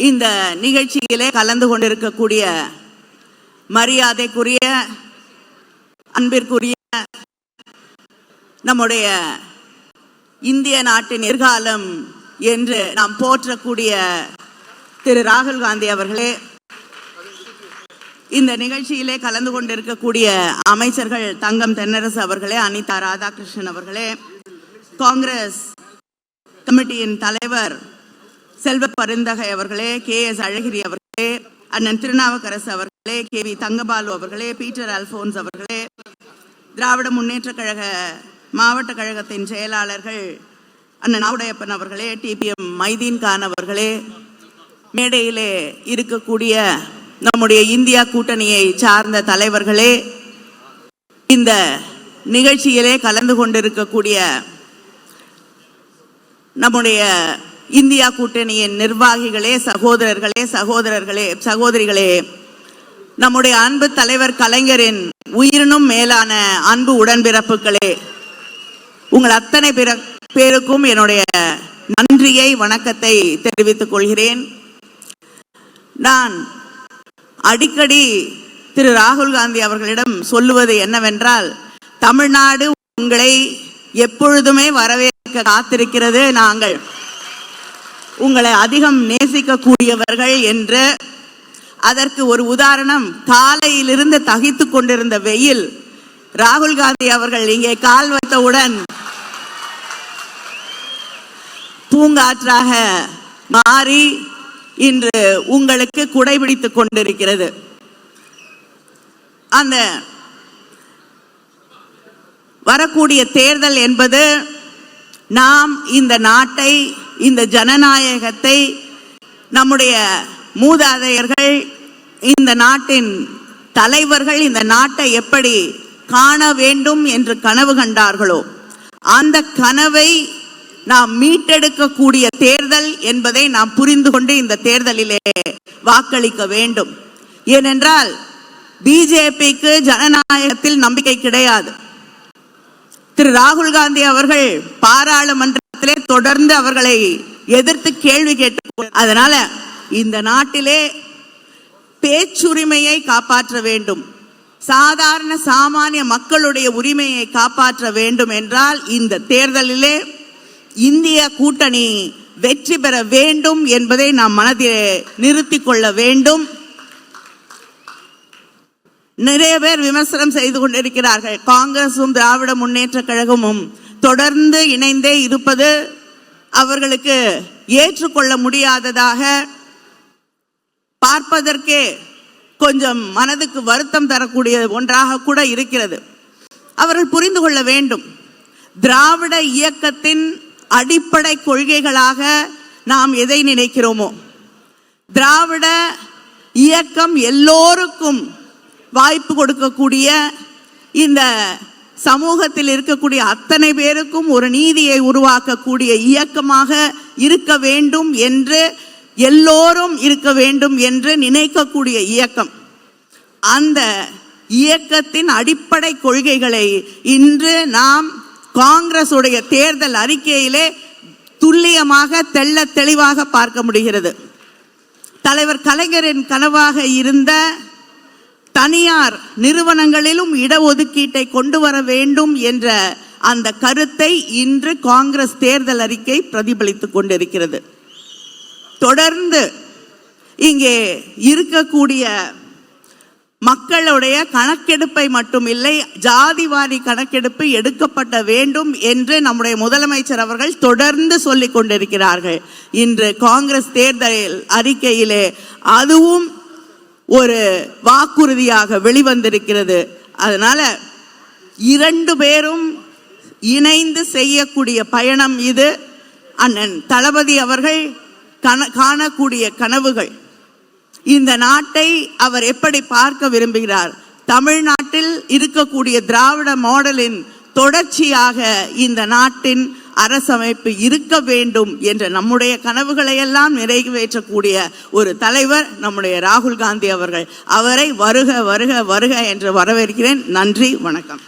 இந்த நிகழ்ச்சியிலே கலந்து கொண்டிருக்கக்கூடிய மரியாதைக்குரிய அன்பிற்குரிய நம்முடைய இந்திய நாட்டின் எதிர்காலம் என்று நாம் போற்றக்கூடிய திரு ராகுல் காந்தி அவர்களே, இந்த நிகழ்ச்சியிலே கலந்து கொண்டிருக்கக்கூடிய அமைச்சர்கள் தங்கம் தென்னரசு அவர்களே, அனிதா ராதாகிருஷ்ணன் அவர்களே, காங்கிரஸ் கமிட்டியின் தலைவர் செல்வ பருந்தகை அவர்களே, KS அழகிரி அவர்களே, அண்ணன் திருநாவுக்கரசு அவர்களே, KV தங்கபாலு அவர்களே, பீட்டர் அல்போன்ஸ் அவர்களே, திராவிட முன்னேற்ற கழக மாவட்ட கழகத்தின் செயலாளர்கள் அண்ணன் நாவுடையப்பன் அவர்களே, TPM மைதீன் கான் அவர்களே, மேடையிலே இருக்கக்கூடிய நம்முடைய இந்தியா கூட்டணியை சார்ந்த தலைவர்களே, இந்த நிகழ்ச்சியிலே கலந்து கொண்டிருக்கக்கூடிய நம்முடைய இந்தியா கூட்டணியின் நிர்வாகிகளே, சகோதரர்களே, சகோதரிகளே, நம்முடைய அன்பு தலைவர் கலைஞரின் உயிரினும் மேலான அன்பு உடன்பிறப்புகளே, உங்கள் அத்தனை பேருக்கும் என்னுடைய நன்றியை, வணக்கத்தை தெரிவித்துக் கொள்கிறேன். நான் அடிக்கடி திரு ராகுல் காந்தி அவர்களிடம் சொல்லுவது என்னவென்றால், தமிழ்நாடு உங்களை எப்பொழுதுமே வரவேற்க காத்திருக்கிறது, நாங்கள் உங்களை அதிகம் நேசிக்கக்கூடியவர்கள் என்று. அதற்கு ஒரு உதாரணம், காலையிலிருந்து தகித்து கொண்டிருந்த வெயில் ராகுல் காந்தி அவர்கள் இங்கே கால் வைத்தவுடன் பூங்காற்றாக மாறி இன்று உங்களுக்கு குடைபிடித்துக் கொண்டிருக்கிறது. அந்த வரக்கூடிய தேர்தல் என்பது நாம் இந்த நாட்டை, இந்த ஜனநாயகத்தை, நம்முடைய மூதாதையர்கள், இந்த நாட்டின் தலைவர்கள் இந்த நாட்டை எப்படி காண வேண்டும் என்று கனவு கண்டார்களோ, அந்த கனவை நாம் மீட்டெடுக்கக்கூடிய தேர்தல் என்பதை நாம் புரிந்து கொண்டு இந்த தேர்தலிலே வாக்களிக்க வேண்டும். ஏனென்றால் பிஜேபிக்கு ஜனநாயகத்தில் நம்பிக்கை கிடையாது. திரு ராகுல் காந்தி அவர்கள் பாராளுமன்றத்திலே தொடர்ந்து அவர்களை எதிர்த்து கேள்வி கேட்டு, அதனால இந்த நாட்டிலே பேச்சுரிமையை காப்பாற்ற வேண்டும், சாதாரண சாமானிய மக்களுடைய உரிமையை காப்பாற்ற வேண்டும் என்றால் இந்த தேர்தலிலே இந்திய கூட்டணி வெற்றி பெற வேண்டும் என்பதை நாம் மனதிலே நிறுத்திக் கொள்ள வேண்டும். நிறைய பேர் விமர்சனம் செய்து கொண்டிருக்கிறார்கள். காங்கிரசும் திராவிட முன்னேற்ற கழகமும் தொடர்ந்து இணைந்தே இருப்பது அவர்களுக்கு ஏற்றுக்கொள்ள முடியாததாக, பார்ப்பதற்கே கொஞ்சம் மனதுக்கு வருத்தம் தரக்கூடிய ஒன்றாக கூட இருக்கிறது. அவர்கள் புரிந்து கொள்ள வேண்டும், திராவிட இயக்கத்தின் அடிப்படை கொள்கைகளாக நாம் எதை நினைக்கிறோமோ, திராவிட இயக்கம் எல்லோருக்கும் வாய்ப்பு கொடுக்கக்கூடிய, இந்த சமூகத்தில் இருக்கக்கூடிய அத்தனை பேருக்கும் ஒரு நீதியை உருவாக்கக்கூடிய இயக்கமாக இருக்க வேண்டும் என்று, எல்லோரும் இருக்க வேண்டும் என்று நினைக்கக்கூடிய இயக்கம். அந்த இயக்கத்தின் அடிப்படை கொள்கைகளை இன்று நாம் காங்கிரஸ் உடைய தேர்தல் அறிக்கையிலே துல்லியமாக தெள்ள தெளிவாக பார்க்க முடிகிறது. தலைவர் கலைஞரின் கனவாக இருந்த தனியார் நிறுவனங்களிலும் இடஒதுக்கீட்டை கொண்டு வர வேண்டும் என்ற அந்த கருத்தை இன்று காங்கிரஸ் தேர்தல் அறிக்கை பிரதிபலித்துக் கொண்டிருக்கிறது. தொடர்ந்து இங்கே இருக்கக்கூடிய மக்களுடைய கணக்கெடுப்பை மட்டுமில்லை, ஜாதிவாரி கணக்கெடுப்பு எடுக்கப்பட வேண்டும் என்று நம்முடைய முதலமைச்சர் அவர்கள் தொடர்ந்து சொல்லிக் கொண்டிருக்கிறார்கள். இன்று காங்கிரஸ் தேர்தல் அறிக்கையிலே அதுவும் ஒரு வாக்குறுதியாக வெளிவந்திருக்கிறது. அதனால இரண்டு பேரும் இணைந்து செய்யக்கூடிய பயணம் இது. அண்ணன் தளபதி அவர்கள் காணக்கூடிய கனவுகள், இந்த நாட்டை அவர் எப்படி பார்க்க விரும்புகிறார், தமிழ்நாட்டில் இருக்கக்கூடிய திராவிட மாடலின் தொடர்ச்சியாக இந்த நாட்டின் அரசமைப்பு இருக்க வேண்டும் என்ற நம்முடைய கனவுகளை எல்லாம் நிறைவேற்றக்கூடிய ஒரு தலைவர் நம்முடைய ராகுல் காந்தி அவர்கள். அவரை வருக வருக வருக என்று வரவேற்கிறேன். நன்றி, வணக்கம்.